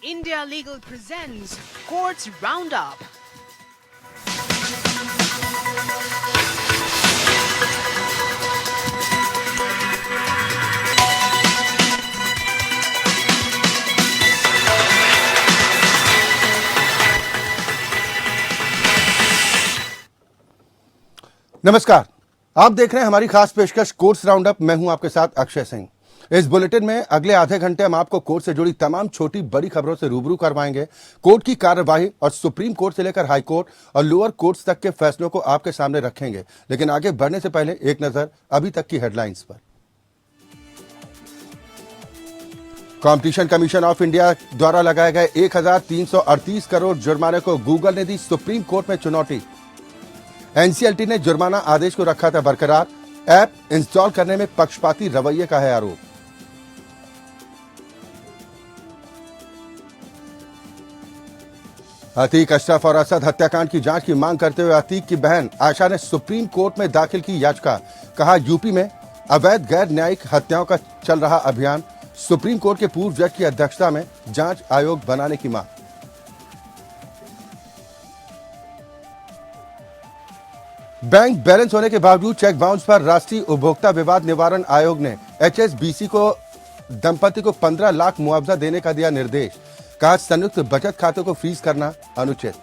India Legal presents Courts Roundup. नमस्कार, आप देख रहे हैं हमारी खास पेशकश कोर्ट्स राउंडअप। मैं हूं आपके साथ अक्षय सिंह। इस बुलेटिन में अगले आधे घंटे हम आपको कोर्ट से जुड़ी तमाम छोटी बड़ी खबरों से रूबरू करवाएंगे। कोर्ट की कार्यवाही और सुप्रीम कोर्ट से लेकर हाई कोर्ट और लोअर कोर्ट्स तक के फैसलों को आपके सामने रखेंगे। लेकिन आगे बढ़ने से पहले एक नजर अभी तक की हेडलाइंस पर। कंपटीशन कमीशन ऑफ इंडिया द्वारा लगाए गए 1338 करोड़ जुर्माने को गूगल ने दी सुप्रीम कोर्ट में चुनौती। एनसीएलटी ने जुर्माना आदेश को रखा था बरकरार। ऐप इंस्टॉल करने में पक्षपाती रवैये का है आरोप। अतीक अशरफ और असद हत्याकांड की जांच की मांग करते हुए अतीक की बहन आयशा ने सुप्रीम कोर्ट में दाखिल की याचिका। कहा, यूपी में अवैध गैर न्यायिक हत्याओं का चल रहा अभियान। सुप्रीम कोर्ट के पूर्व जज की अध्यक्षता में जांच आयोग बनाने की मांग। बैंक बैलेंस होने के बावजूद चेक बाउंस पर राष्ट्रीय उपभोक्ता विवाद निवारण आयोग ने एचएसबीसी को दंपति को 15 लाख मुआवजा देने का दिया निर्देश। कहा, संयुक्त बचत खाते को फ्रीज करना अनुचित।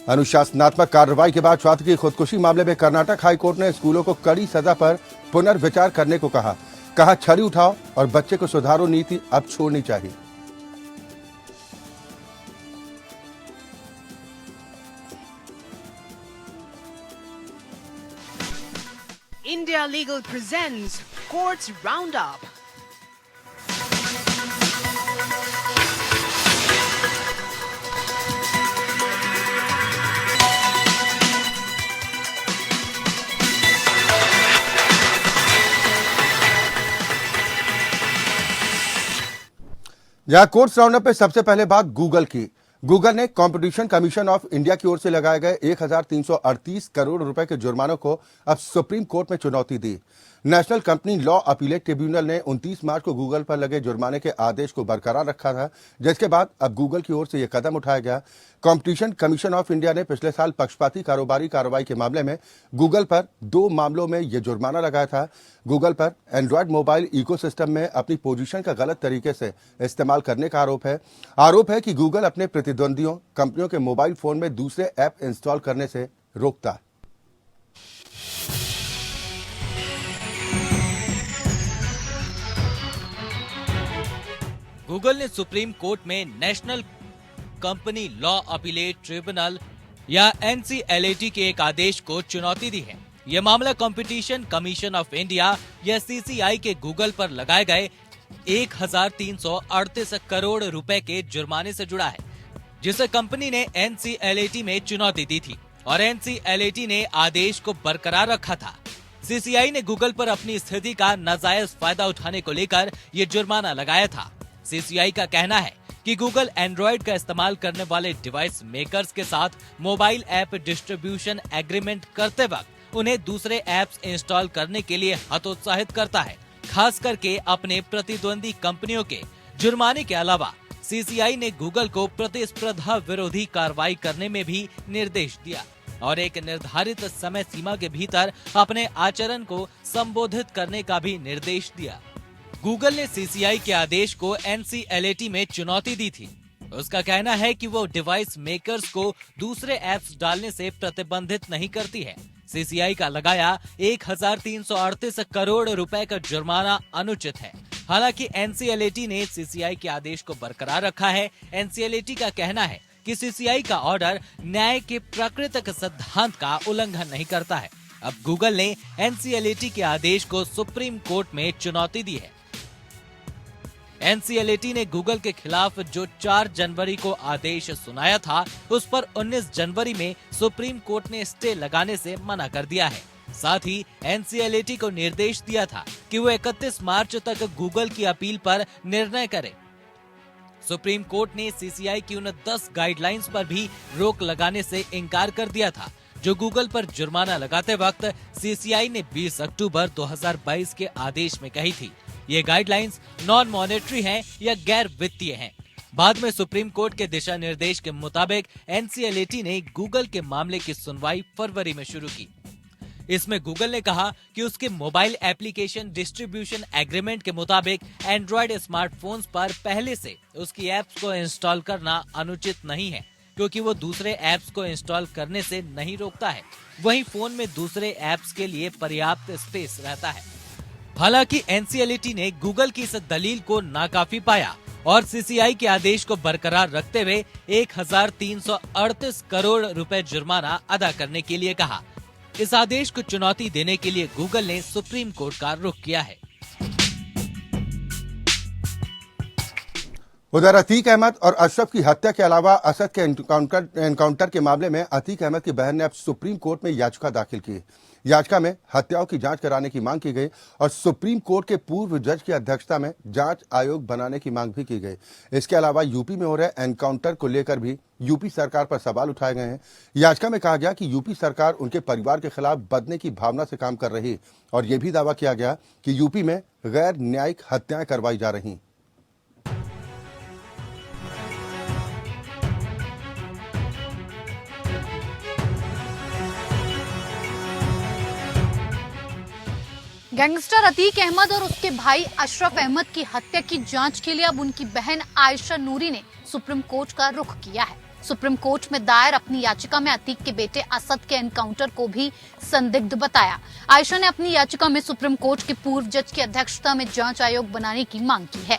अनुशासनात्मक कार्रवाई के बाद छात्र की खुदकुशी मामले में कर्नाटक हाईकोर्ट ने स्कूलों को कड़ी सजा पर पुनर्विचार करने को कहा छड़ी उठाओ और बच्चे को सुधारो नीति अब छोड़नी चाहिए। India Legal presents Courts Roundup. यहां कोर्ट्स राउंडअप पे सबसे पहले बात गूगल की। गूगल ने कंपटीशन कमीशन ऑफ इंडिया की ओर से लगाए गए 1338 करोड़ रुपए के जुर्मानों को अब सुप्रीम कोर्ट में चुनौती दी। National Company Law Appellate Tribunal ने 29 मार्च को गूगल पर लगे जुर्माने के आदेश को बरकरार रखा था, जिसके बाद अब गूगल की ओर से यह कदम उठाया गया। कंपटीशन कमीशन ऑफ इंडिया ने पिछले साल पक्षपाती कारोबारी कार्रवाई के मामले में गूगल पर 2 मामलों में यह जुर्माना लगाया था। गूगल पर एंड्रॉयड मोबाइल इकोसिस्टम में अपनी पोजीशन का गलत तरीके से इस्तेमाल करने का आरोप है कि गूगल अपने प्रतिद्वंदियों कंपनियों के मोबाइल फोन में दूसरे ऐप इंस्टॉल करने से रोकता है। गूगल ने सुप्रीम कोर्ट में national Company Law Appellate tribunal या एनसीएलटी के एक आदेश को चुनौती दी है। यह मामला कंपटीशन कमीशन ऑफ इंडिया या सीसीआई के गूगल पर लगाए गए 1338 करोड़ रुपए के जुर्माने से जुड़ा है, जिसे कंपनी ने एनसीएलटी में चुनौती दी थी और एनसीएलटी ने आदेश को बरकरार रखा था। सीसीआई ने गूगल पर अपनी स्थिति का नाजायज फायदा उठाने को लेकर ये जुर्माना लगाया था। सीसीआई का कहना है कि गूगल एंड्रॉयड का इस्तेमाल करने वाले डिवाइस मेकर्स के साथ मोबाइल ऐप डिस्ट्रीब्यूशन एग्रीमेंट करते वक्त उन्हें दूसरे ऐप्स इंस्टॉल करने के लिए हतोत्साहित करता है, खास करके अपने प्रतिद्वंदी कंपनियों के। जुर्माने के अलावा सीसीआई ने गूगल को प्रतिस्पर्धा विरोधी कार्रवाई करने में भी निर्देश दिया और एक निर्धारित समय सीमा के भीतर अपने आचरण को संबोधित करने का भी निर्देश दिया। गूगल ने सीसीआई के आदेश को एनसीएलटी में चुनौती दी थी। उसका कहना है कि वो डिवाइस मेकर्स को दूसरे ऐप्स डालने से प्रतिबंधित नहीं करती है। सीसीआई का लगाया 1338 करोड़ रुपए का जुर्माना अनुचित है। हालांकि एनसीएलटी ने सीसीआई के आदेश को बरकरार रखा है। एनसीएलटी का कहना है कि सीसीआई का ऑर्डर न्याय के प्राकृतिक सिद्धांत का उल्लंघन नहीं करता है। अब गूगल ने एनसीएलटी के आदेश को सुप्रीम कोर्ट में चुनौती दी है। एनसीएलटी ने गूगल के खिलाफ जो 4 जनवरी को आदेश सुनाया था, उस पर 19 जनवरी में सुप्रीम कोर्ट ने स्टे लगाने से मना कर दिया है। साथ ही एनसीएलटी को निर्देश दिया था कि वो 31 मार्च तक गूगल की अपील पर निर्णय करे। सुप्रीम कोर्ट ने सीसीआई की उन 10 गाइडलाइंस पर भी रोक लगाने से इनकार कर दिया था, जो गूगल पर जुर्माना लगाते वक्त सीसीआई ने 20 अक्टूबर 2022 के आदेश में कही थी। ये गाइडलाइंस नॉन मॉनेटरी हैं या गैर वित्तीय हैं। बाद में सुप्रीम कोर्ट के दिशा निर्देश के मुताबिक एनसीएलएटी ने गूगल के मामले की सुनवाई फरवरी में शुरू की। इसमें गूगल ने कहा कि उसके मोबाइल एप्लीकेशन डिस्ट्रीब्यूशन एग्रीमेंट के मुताबिक एंड्रॉयड स्मार्टफोन्स पर पहले से उसकी एप्स को इंस्टॉल करना अनुचित नहीं है, क्योंकि वो दूसरे ऐप्स को इंस्टॉल करने से नहीं रोकता है। वहीं फोन में दूसरे ऐप्स के लिए पर्याप्त स्पेस रहता है। हालांकि एनसीएलएटी ने गूगल की इस दलील को नाकाफी पाया और सीसीआई के आदेश को बरकरार रखते हुए 1338 करोड़ रुपए जुर्माना अदा करने के लिए कहा। इस आदेश को चुनौती देने के लिए गूगल ने सुप्रीम कोर्ट का रुख किया है। उधर अतीक अहमद और अशरफ की हत्या के अलावा असद के एनकाउंटर के मामले में अतीक अहमद की बहन ने अब सुप्रीम कोर्ट में याचिका दाखिल की। याचिका में हत्याओं की जांच कराने की मांग की गई और सुप्रीम कोर्ट के पूर्व जज की अध्यक्षता में जांच आयोग बनाने की मांग भी की गई। इसके अलावा यूपी में हो रहे एनकाउंटर को लेकर भी यूपी सरकार पर सवाल उठाए गए हैं। याचिका में कहा गया कि यूपी सरकार उनके परिवार के खिलाफ बदले की भावना से काम कर रही और यह भी दावा किया गया कि यूपी में गैर न्यायिक हत्याएं करवाई जा रही। गैंगस्टर अतीक अहमद और उसके भाई अशरफ अहमद की हत्या की जांच के लिए अब उनकी बहन आयशा नूरी ने सुप्रीम कोर्ट का रुख किया है। सुप्रीम कोर्ट में दायर अपनी याचिका में अतीक के बेटे असद के एनकाउंटर को भी संदिग्ध बताया। आयशा ने अपनी याचिका में सुप्रीम कोर्ट के पूर्व जज की अध्यक्षता में जांच आयोग बनाने की मांग की है।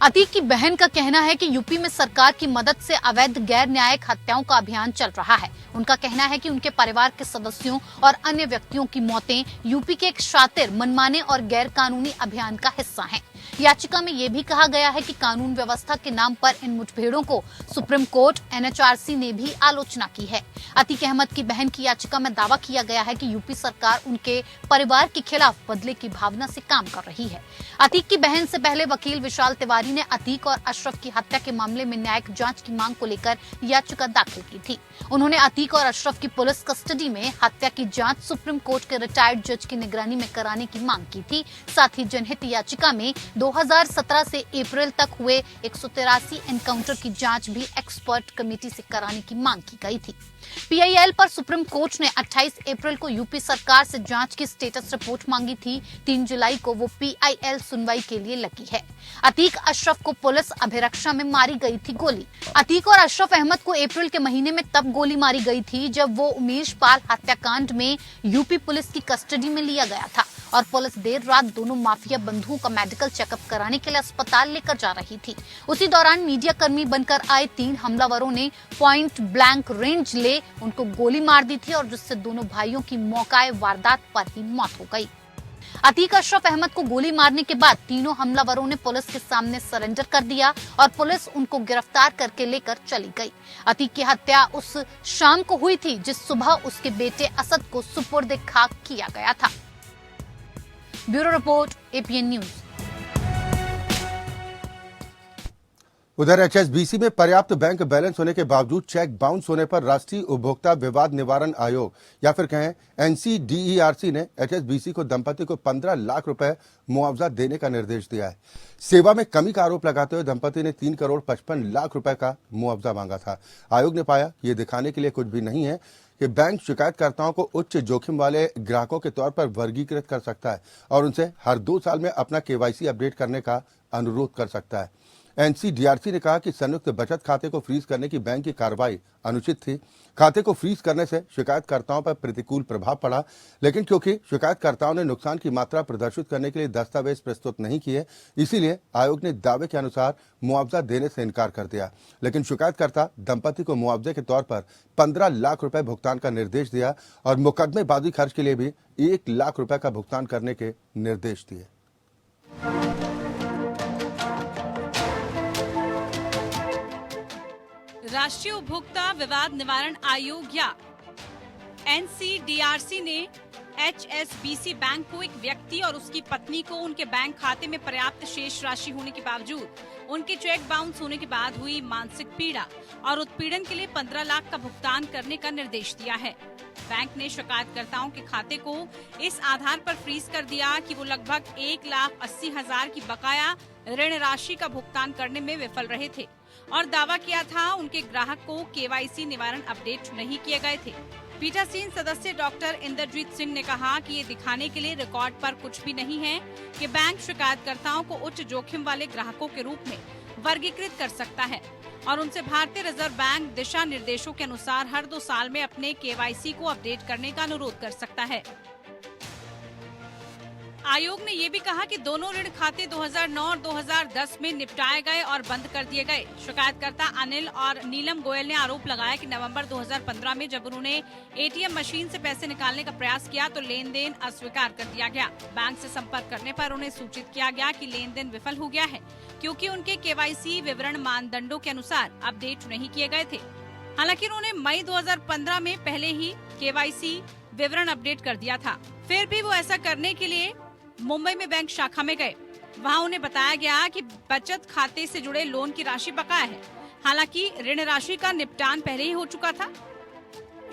अतीक की बहन का कहना है कि यूपी में सरकार की मदद से अवैध गैर न्यायिक हत्याओं का अभियान चल रहा है। उनका कहना है कि उनके परिवार के सदस्यों और अन्य व्यक्तियों की मौतें यूपी के एक शातिर, मनमाने और गैर कानूनी अभियान का हिस्सा हैं। याचिका में ये भी कहा गया है कि कानून व्यवस्था के नाम पर इन मुठभेड़ों को सुप्रीम कोर्ट एनएचआरसी ने भी आलोचना की है। अतीक अहमद की बहन की याचिका में दावा किया गया है कि यूपी सरकार उनके परिवार के खिलाफ बदले की भावना से काम कर रही है। अतीक की बहन से पहले वकील विशाल तिवारी ने अतीक और अशरफ की हत्या के मामले में न्यायिक जांच की मांग को लेकर याचिका दाखिल की थी। उन्होंने अतीक और अशरफ की पुलिस कस्टडी में हत्या की जांच सुप्रीम कोर्ट के रिटायर्ड जज की निगरानी में कराने की मांग की थी। साथ ही जनहित याचिका में 2017 से अप्रैल तक हुए 183 एनकाउंटर की जांच भी एक्सपर्ट कमेटी से कराने की मांग की गई थी। पीआईएल पर सुप्रीम कोर्ट ने 28 अप्रैल को यूपी सरकार से जांच की स्टेटस रिपोर्ट मांगी थी। 3 जुलाई को वो पीआईएल सुनवाई के लिए लगी है। अतीक अशरफ को पुलिस अभिरक्षा में मारी गई थी गोली। अतीक और अशरफ अहमद को अप्रैल के महीने में तब गोली मारी गई थी जब वो उमेश पाल हत्याकांड में यूपी पुलिस की कस्टडी में लिया गया था और पुलिस देर रात दोनों माफिया बंधुओं का मेडिकल चेकअप कराने के लिए अस्पताल लेकर जा रही थी। उसी दौरान मीडिया कर्मी बनकर आए 3 हमलावरों ने पॉइंट ब्लैंक रेंज ले उनको गोली मार दी थी और जिससे दोनों भाइयों की मौके वारदात पर ही मौत हो गई। अतीक अशरफ अहमद को गोली मारने के बाद तीनों हमलावरों ने पुलिस के सामने सरेंडर कर दिया और पुलिस उनको गिरफ्तार करके लेकर चली गई। अतीक की हत्या उस शाम को हुई थी जिस सुबह उसके बेटे असद को सुपुर्द खाक किया गया था। Bureau report, APN news. उधर एचएसबीसी में पर्याप्त बैंक बैलेंस होने के बावजूद चेक बाउंस होने पर राष्ट्रीय उपभोक्ता विवाद निवारण आयोग या फिर कहें एनसीडीईआरसी ने एचएसबीसी को दंपति को 15 लाख रुपए मुआवजा देने का निर्देश दिया है। सेवा में कमी का आरोप लगाते हुए दंपति ने 3 करोड़ 55 लाख रुपए का मुआवजा मांगा था। आयोग ने पाया ये दिखाने के लिए कुछ भी नहीं है कि बैंक शिकायतकर्ताओं को उच्च जोखिम वाले ग्राहकों के तौर पर वर्गीकृत कर सकता है और उनसे हर 2 साल में अपना केवाईसी अपडेट करने का अनुरोध कर सकता है। एनसीडीआरसी ने कहा कि संयुक्त बचत खाते को फ्रीज करने की बैंक की कार्रवाई अनुचित थी। खाते को फ्रीज करने से शिकायतकर्ताओं पर प्रतिकूल प्रभाव पड़ा, लेकिन क्योंकि शिकायतकर्ताओं ने नुकसान की मात्रा प्रदर्शित करने के लिए दस्तावेज प्रस्तुत नहीं किए, इसीलिए आयोग ने दावे के अनुसार मुआवजा देने से इनकार कर दिया। लेकिन शिकायतकर्ता दंपति को मुआवजे के तौर पर 15 लाख रुपए भुगतान का निर्देश दिया और मुकदमेबाजी खर्च के लिए भी 1 लाख रुपए का भुगतान करने के निर्देश दिए। राष्ट्रीय उपभोक्ता विवाद निवारण आयोग या एनसीडीआरसी ने HSBC बैंक को एक व्यक्ति और उसकी पत्नी को उनके बैंक खाते में पर्याप्त शेष राशि होने के बावजूद उनके चेक बाउंस होने के बाद हुई मानसिक पीड़ा और उत्पीड़न के लिए 15 लाख का भुगतान करने का निर्देश दिया है। बैंक ने शिकायतकर्ताओं के खाते को इस आधार पर फ्रीज कर दिया कि वो लगभग 1,80,000 की बकाया ऋण राशि का भुगतान करने में विफल रहे थे और दावा किया था उनके ग्राहक को KYC निवारण अपडेट नहीं किए गए थे। पीठासीन सदस्य डॉक्टर इंद्रजीत सिंह ने कहा कि ये दिखाने के लिए रिकॉर्ड पर कुछ भी नहीं है कि बैंक शिकायतकर्ताओं को उच्च जोखिम वाले ग्राहकों के रूप में वर्गीकृत कर सकता है और उनसे भारतीय रिजर्व बैंक दिशा निर्देशों के अनुसार हर 2 साल में अपने KYC को अपडेट करने का अनुरोध कर सकता है। आयोग ने ये भी कहा कि दोनों ऋण खाते 2009 और 2010 में निपटाए गए और बंद कर दिए गए। शिकायतकर्ता अनिल और नीलम गोयल ने आरोप लगाया कि नवंबर 2015 में जब उन्होंने ATM मशीन से पैसे निकालने का प्रयास किया तो लेन देन अस्वीकार कर दिया गया। बैंक से संपर्क करने पर उन्हें सूचित किया गया कि लेन देन विफल हो गया है क्योंकि उनके KYC विवरण मानदंडों के अनुसार अपडेट नहीं किए गए थे। हालांकि उन्होंने मई 2015 में पहले ही KYC विवरण अपडेट कर दिया था। फिर भी वो ऐसा करने के लिए मुंबई में बैंक शाखा में गए। वहां उन्हें बताया गया कि बचत खाते से जुड़े लोन की राशि बकाया है। हालांकि ऋण राशि का निपटान पहले ही हो चुका था।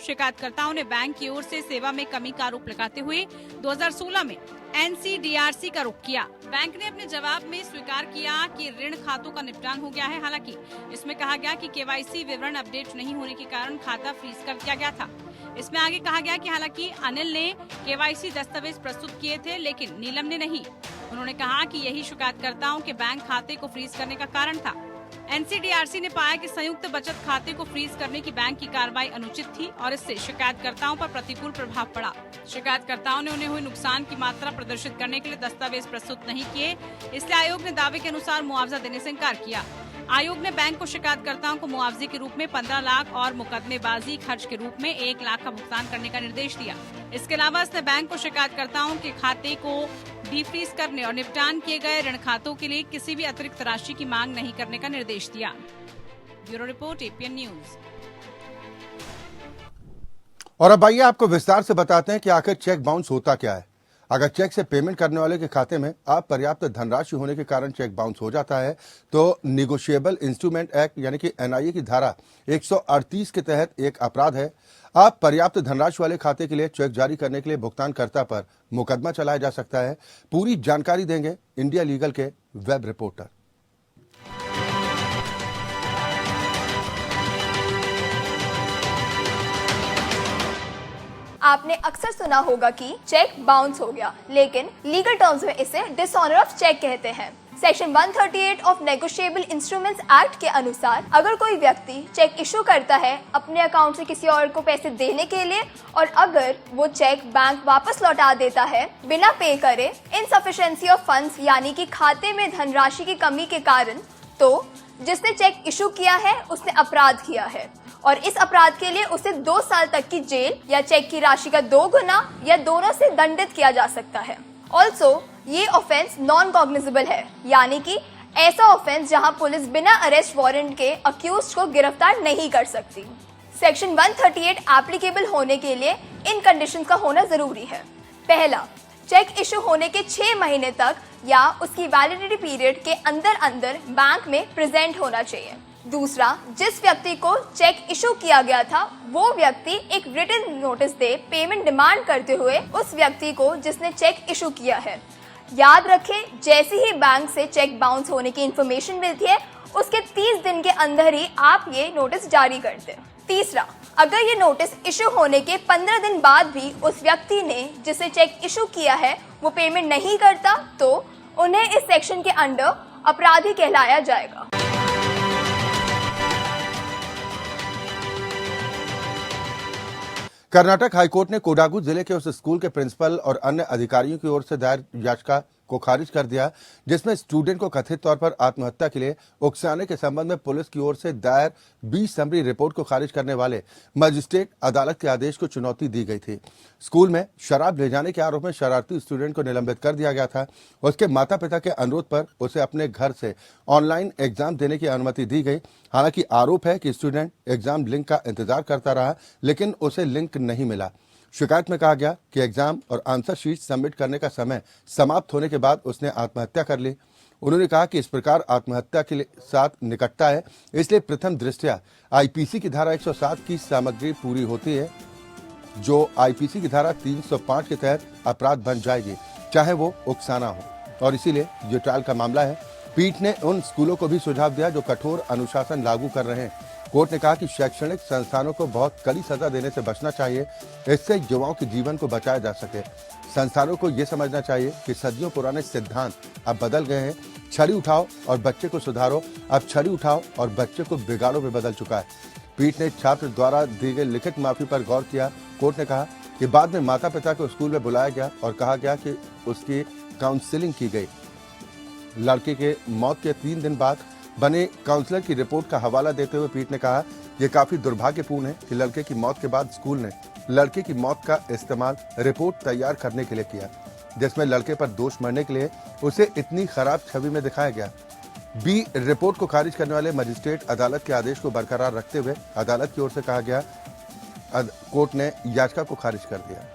शिकायतकर्ताओं ने बैंक की ओर से सेवा में कमी का आरोप लगाते हुए 2016 में NCDRC का रुख किया। बैंक ने अपने जवाब में स्वीकार किया कि ऋण खातों का निपटान हो गया है। हालांकि इसमें कहा गया कि KYC विवरण अपडेट नहीं होने के कारण खाता फ्रीज कर दिया गया था। इसमें आगे कहा गया कि हालांकि अनिल ने KYC दस्तावेज प्रस्तुत किए थे लेकिन नीलम ने नहीं। उन्होंने कहा कि यही शिकायतकर्ताओं के बैंक खाते को फ्रीज करने का कारण था। NCDRC ने पाया कि संयुक्त बचत खाते को फ्रीज करने की बैंक की कार्रवाई अनुचित थी और इससे शिकायतकर्ताओं पर प्रतिकूल प्रभाव पड़ा। शिकायतकर्ताओं ने उन्हें हुए नुकसान की मात्रा प्रदर्शित करने के लिए दस्तावेज प्रस्तुत नहीं किए, इसलिए आयोग ने दावे के अनुसार मुआवजा देने से इनकार किया। आयोग ने बैंक को शिकायतकर्ताओं को मुआवजे के रूप में 15 लाख और मुकदमेबाजी खर्च के रूप में 1 लाख का भुगतान करने का निर्देश दिया। इसके अलावा इसने बैंक को शिकायतकर्ताओं के खाते को डीफ्रीज करने और निपटान किए गए ऋण खातों के लिए किसी भी अतिरिक्त राशि की मांग नहीं करने का निर्देश दिया। Bureau report APN news. और अब आइए आपको विस्तार से बताते हैं कि आखिर चेक बाउंस होता क्या है। अगर चेक से पेमेंट करने वाले के खाते में अपर्याप्त धनराशि होने के कारण चेक बाउंस हो जाता है तो निगोशिएबल इंस्ट्रूमेंट एक्ट यानी कि NIA की धारा 138 के तहत एक अपराध है। अपर्याप्त धनराशि वाले खाते के लिए चेक जारी करने के लिए भुगतानकर्ता पर मुकदमा चलाया जा सकता है। पूरी जानकारी देंगे इंडिया लीगल के वेब रिपोर्टर। आपने अक्सर सुना होगा कि चेक बाउंस हो गया, लेकिन लीगल टर्म्स में इसे डिसऑनर ऑफ चेक कहते हैं। Section 138 of negotiable instruments act के अनुसार अगर कोई व्यक्ति चेक इशू करता है अपने अकाउंट से किसी और को पैसे देने के लिए और अगर वो चेक बैंक वापस लौटा देता है बिना पे करे इनसफिशिएंसी ऑफ फंड्स यानी कि खाते में धनराशि की कमी के कारण, तो जिसने चेक इशू किया है उसने अपराध किया है और इस अपराध के लिए उसे 2 साल तक की जेल या चेक की राशि का 2 गुना या दोनों से दंडित किया जा सकता है। ऑल्सो ये ऑफेंस नॉन कॉग्निजेबल है, यानी कि ऐसा ऑफेंस जहां पुलिस बिना अरेस्ट वारंट के अक्यूज्ड को गिरफ्तार नहीं कर सकती। सेक्शन 138 एप्लीकेबल होने के लिए इन कंडीशंस का होना जरूरी है। पहला, चेक इशू होने के 6 महीने तक या उसकी वैलिडिटी पीरियड के अंदर बैंक में प्रेजेंट होना चाहिए। दूसरा, जिस व्यक्ति को चेक इशू किया गया था वो व्यक्ति एक रिटन नोटिस दे पेमेंट डिमांड करते हुए उस व्यक्ति को जिसने चेक इशू किया है। याद रखें, जैसे ही बैंक से चेक बाउंस होने की इंफॉर्मेशन मिलती है उसके 30 दिन के अंदर ही आप ये नोटिस जारी कर दें। तीसरा, अगर ये नोटिस इशू होने के 15 दिन बाद भी उस व्यक्ति ने जिसे चेक इशू किया है वो पेमेंट नहीं करता तो उन्हें इस सेक्शन के अंडर अपराधी कहलाया जाएगा। कर्नाटक हाईकोर्ट ने कोडागु जिले के उस स्कूल के प्रिंसिपल और अन्य अधिकारियों की ओर से दायर याचिका को खारिज कर दिया जिसमें स्टूडेंट को कथित तौर पर आत्महत्या के लिए उकसाने के संबंध में पुलिस की ओर से दायर 20 समरी रिपोर्ट को खारिज करने वाले मजिस्ट्रेट अदालत के आदेश को चुनौती दी गई थी। स्कूल में शराब ले जाने के आरोप में शरारती स्टूडेंट को निलंबित कर दिया गया था। उसके माता पिता के अनुरोध पर उसे अपने घर से ऑनलाइन एग्जाम देने की अनुमति दी गई। हालांकि आरोप है कि स्टूडेंट एग्जाम लिंक का इंतजार करता रहा लेकिन उसे लिंक नहीं मिला। शिकायत में कहा गया कि एग्जाम और आंसर शीट सबमिट करने का समय समाप्त होने के बाद उसने आत्महत्या कर ली। उन्होंने कहा कि इस प्रकार आत्महत्या के साथ निकटता है, इसलिए प्रथम दृष्टया आईपीसी की धारा 107 की सामग्री पूरी होती है, जो आईपीसी की धारा 305 के तहत अपराध बन जाएगी, चाहे वो उकसाना हो, और इसीलिए ये ट्रायल का मामला है। पीठ ने उन स्कूलों को भी सुझाव दिया जो कठोर अनुशासन लागू कर रहे हैं। कोर्ट ने कहा कि शैक्षणिक संस्थानों को बहुत कड़ी सजा देने से बचना चाहिए, इससे युवाओं के जीवन को बचाया जा सके। संस्थानों को यह समझना चाहिए कि सदियों पुराने सिद्धांत अब बदल गए हैं। छड़ी उठाओ और बच्चे को सुधारो, अब छड़ी उठाओ और बच्चे को बिगाड़ो में बदल चुका है। पीठ ने छात्र द्वारा दी गई लिखित माफी पर गौर किया। कोर्ट ने कहा कि बाद में माता पिता को स्कूल में बुलाया गया और कहा गया कि उसकी काउंसलिंग की गई। लड़के के मौत के 3 दिन बाद बने काउंसलर की रिपोर्ट का हवाला देते हुए पीठ ने कहा, यह काफी दुर्भाग्यपूर्ण है कि लड़के की मौत के बाद स्कूल ने लड़के की मौत का इस्तेमाल रिपोर्ट तैयार करने के लिए किया, जिसमें लड़के पर दोष मढ़ने के लिए उसे इतनी खराब छवि में दिखाया गया। बी रिपोर्ट को खारिज करने वाले मजिस्ट्रेट अदालत के आदेश को बरकरार रखते हुए अदालत की ओर से कहा गया, कोर्ट ने याचिका को खारिज कर दिया।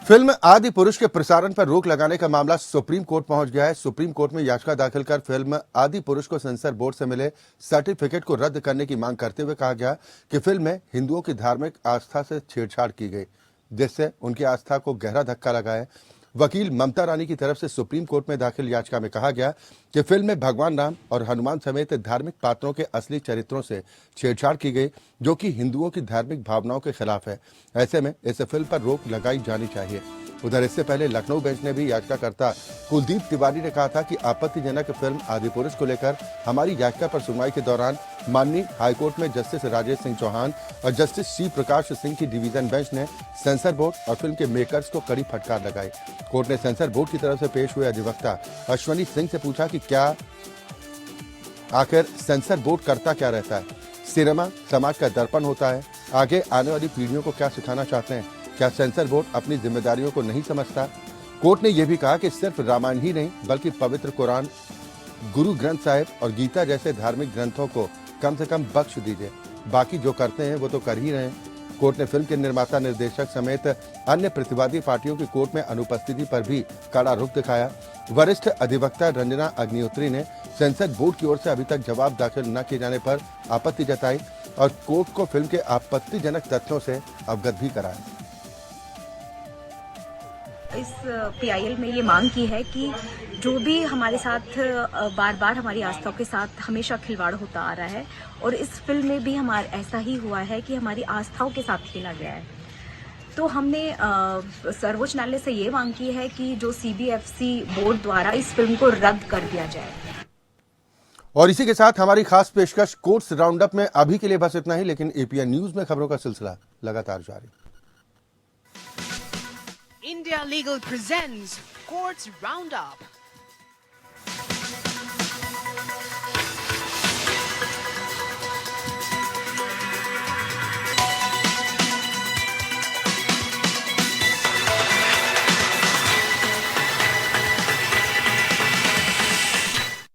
फिल्म आदि पुरुष के प्रसारण पर रोक लगाने का मामला सुप्रीम कोर्ट पहुंच गया है। सुप्रीम कोर्ट में याचिका दाखिल कर फिल्म आदि पुरुष को सेंसर बोर्ड से मिले सर्टिफिकेट को रद्द करने की मांग करते हुए कहा गया कि फिल्म में हिंदुओं की धार्मिक आस्था से छेड़छाड़ की गई, जिससे उनकी आस्था को गहरा धक्का लगा है। वकील ममता रानी की तरफ से सुप्रीम कोर्ट में दाखिल याचिका में कहा गया कि फिल्म में भगवान राम और हनुमान समेत धार्मिक पात्रों के असली चरित्रों से छेड़छाड़ की गई, जो कि हिंदुओं की धार्मिक भावनाओं के खिलाफ है। ऐसे में इस फिल्म पर रोक लगाई जानी चाहिए। उधर इससे पहले लखनऊ बेंच ने भी याचिकाकर्ता कुलदीप तिवारी ने कहा था कि आपत्तिजनक फिल्म आदि पुरुष को लेकर हमारी याचिका पर सुनवाई के दौरान माननीय हाईकोर्ट में जस्टिस राजेश सिंह चौहान और जस्टिस श्री प्रकाश सिंह की डिवीजन बेंच ने सेंसर बोर्ड और फिल्म के मेकर्स को कड़ी फटकार लगाई। कोर्ट ने सेंसर बोर्ड की तरफ से पेश हुए अधिवक्ता अश्वनी सिंह से पूछा कि क्या आखिर सेंसर बोर्ड करता क्या रहता है? सिनेमा समाज का दर्पण होता है। आगे आने वाली पीढ़ियों को क्या सिखाना चाहते हैं? क्या सेंसर बोर्ड अपनी जिम्मेदारियों को नहीं समझता? कोर्ट ने यह भी कहा कि सिर्फ रामायण ही नहीं बल्कि पवित्र कुरान, गुरु ग्रंथ साहिब और गीता जैसे धार्मिक ग्रंथों को कम से कम बख्श दीजिए। बाकी जो करते हैं वो तो कर ही रहे हैं। कोर्ट ने फिल्म के निर्माता, निर्देशक समेत अन्य प्रतिवादी पार्टियों की कोर्ट में अनुपस्थिति पर भी कड़ा रुख दिखाया। वरिष्ठ अधिवक्ता रंजना अग्निहोत्री ने सेंसर बोर्ड की ओर से अभी तक जवाब दाखिल न किए जाने पर आपत्ति जताई और कोर्ट को फिल्म के आपत्तिजनक तथ्यों से अवगत भी कराया। इस पीआईएल में ये मांग की है कि जो भी हमारे साथ बार बार हमारी आस्थाओं के साथ हमेशा खिलवाड़ होता आ रहा है और इस फिल्म में भी हमारा ऐसा ही हुआ है कि हमारी आस्थाओं के साथ खेला गया है। तो हमने सर्वोच्च न्यायालय से ये मांग की है कि जो सीबीएफसी बोर्ड द्वारा इस फिल्म को रद्द कर दिया जाए। और इसी के साथ हमारी खास पेशकश कोर्ट्स राउंड अप में अभी के लिए बस इतना ही, लेकिन एपीएन न्यूज में खबरों का सिलसिला लगातार जारी। India Legal presents Courts Roundup.